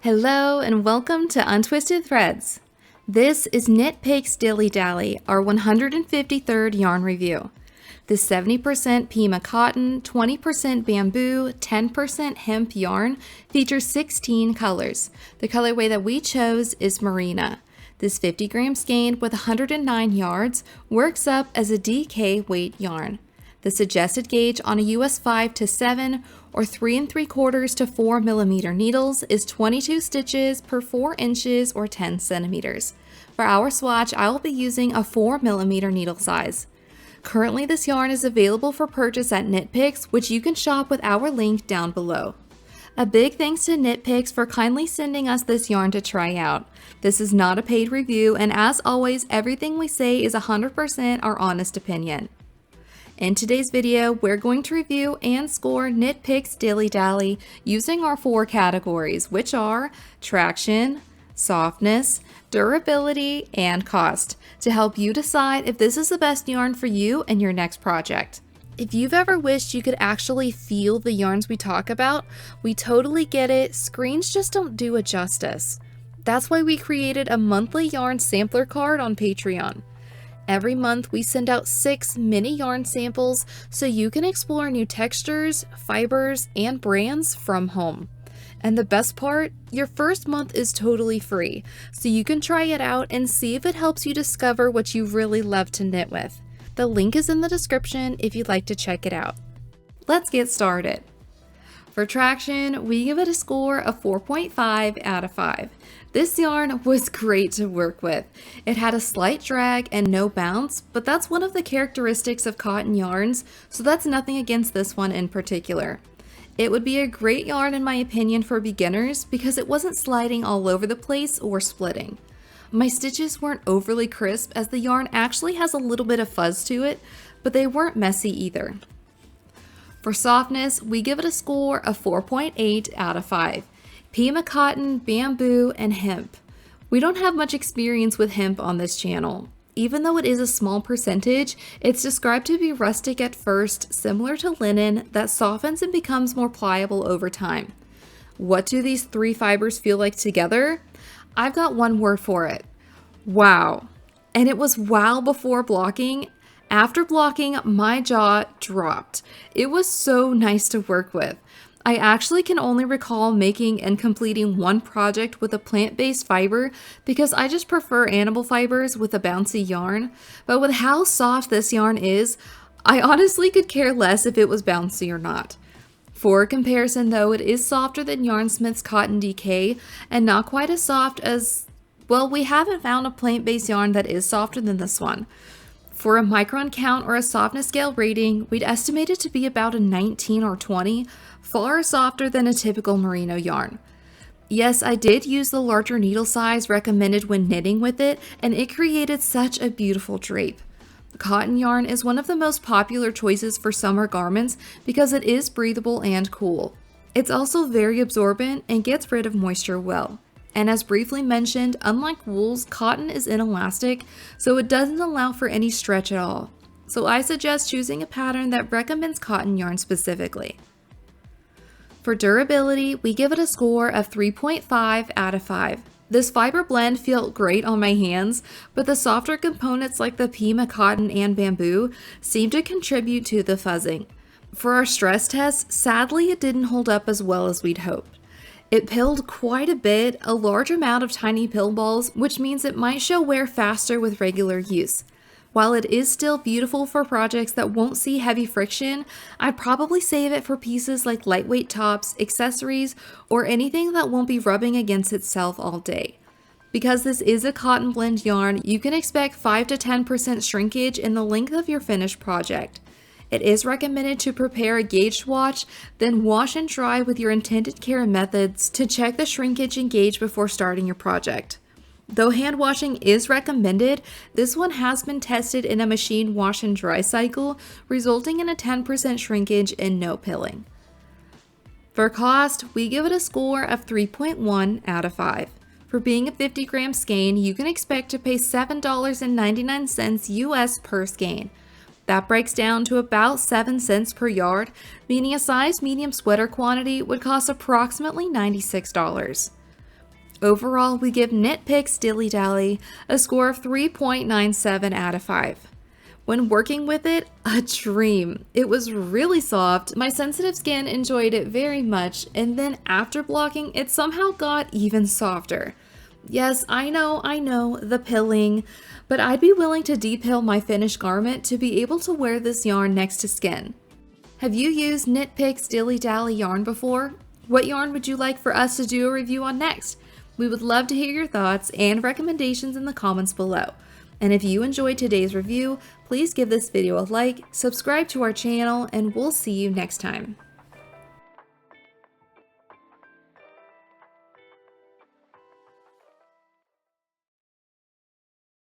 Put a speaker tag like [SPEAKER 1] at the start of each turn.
[SPEAKER 1] Hello and welcome to Untwisted Threads. This is Knit Picks Dilly Dally, our 153rd yarn review. This 70% Pima cotton, 20% bamboo, 10% hemp yarn features 16 colors. The colorway that we chose is Merino. This 50-gram skein with 109 yards works up as a DK weight yarn. The suggested gauge on a US 5 to 7 or 3 3/4 to 4 millimeter needles is 22 stitches per 4 inches or 10 centimeters. For our swatch, I will be using a 4 millimeter needle size. Currently, this yarn is available for purchase at Knit Picks, which you can shop with our link down below. A big thanks to Knit Picks for kindly sending us this yarn to try out. This is not a paid review, and as always, everything we say is 100% our honest opinion. In today's video, we're going to review and score Knit Picks Dilly Dally using our 4 categories, which are traction, softness, durability, and cost, to help you decide if this is the best yarn for you and your next project. If you've ever wished you could actually feel the yarns we talk about, we totally get it. Screens just don't do it justice. That's why we created a monthly yarn sampler card on Patreon. Every month, we send out 6 mini yarn samples so you can explore new textures, fibers, and brands from home. And the best part, your first month is totally free, so you can try it out and see if it helps you discover what you really love to knit with. The link is in the description if you'd like to check it out. Let's get started. For traction, we give it a score of 4.5 out of 5. This yarn was great to work with. It had a slight drag and no bounce, but that's one of the characteristics of cotton yarns, so that's nothing against this one in particular. It would be a great yarn in my opinion for beginners because it wasn't sliding all over the place or splitting. My stitches weren't overly crisp as the yarn actually has a little bit of fuzz to it, but they weren't messy either. For softness, we give it a score of 4.8 out of 5. Pima cotton, bamboo, and hemp. We don't have much experience with hemp on this channel. Even though it is a small percentage, it's described to be rustic at first, similar to linen, that softens and becomes more pliable over time. What do these 3 fibers feel like together? I've got one word for it. Wow. And it was wow before blocking. After blocking, my jaw dropped. It was so nice to work with. I actually can only recall making and completing one project with a plant-based fiber because I just prefer animal fibers with a bouncy yarn. But with how soft this yarn is, I honestly could care less if it was bouncy or not. For comparison though, it is softer than Yarnsmith's Cotton DK and not quite as soft as, well, we haven't found a plant-based yarn that is softer than this one. For a micron count or a softness scale rating, we'd estimate it to be about a 19 or 20, far softer than a typical merino yarn. Yes, I did use the larger needle size recommended when knitting with it, and it created such a beautiful drape. Cotton yarn is one of the most popular choices for summer garments because it is breathable and cool. It's also very absorbent and gets rid of moisture well. And as briefly mentioned, unlike wools, cotton is inelastic, so it doesn't allow for any stretch at all. So I suggest choosing a pattern that recommends cotton yarn specifically. For durability, we give it a score of 3.5 out of 5. This fiber blend felt great on my hands, but the softer components like the Pima cotton and bamboo seem to contribute to the fuzzing. For our stress test, sadly it didn't hold up as well as we'd hoped. It pilled quite a bit, a large amount of tiny pill balls, which means it might show wear faster with regular use. While it is still beautiful for projects that won't see heavy friction, I'd probably save it for pieces like lightweight tops, accessories, or anything that won't be rubbing against itself all day. Because this is a cotton blend yarn, you can expect 5 to 10% shrinkage in the length of your finished project. It is recommended to prepare a gauge swatch, then wash and dry with your intended care methods to check the shrinkage and gauge before starting your project. Though hand washing is recommended, this one has been tested in a machine wash and dry cycle, resulting in a 10% shrinkage and no pilling. For cost, we give it a score of 3.1 out of 5. For being a 50-gram skein, you can expect to pay $7.99 US per skein. That breaks down to about 7 cents per yard, meaning a size medium sweater quantity would cost approximately $96. Overall, we give Knit Picks Dilly Dally a score of 3.97 out of 5. When working with it, a dream. It was really soft, my sensitive skin enjoyed it very much, and then after blocking, it somehow got even softer. Yes, I know, the pilling, but I'd be willing to depill my finished garment to be able to wear this yarn next to skin. Have you used Knit Picks Dilly Dally yarn before? What yarn would you like for us to do a review on next? We would love to hear your thoughts and recommendations in the comments below. And if you enjoyed today's review, please give this video a like, subscribe to our channel, and we'll see you next time.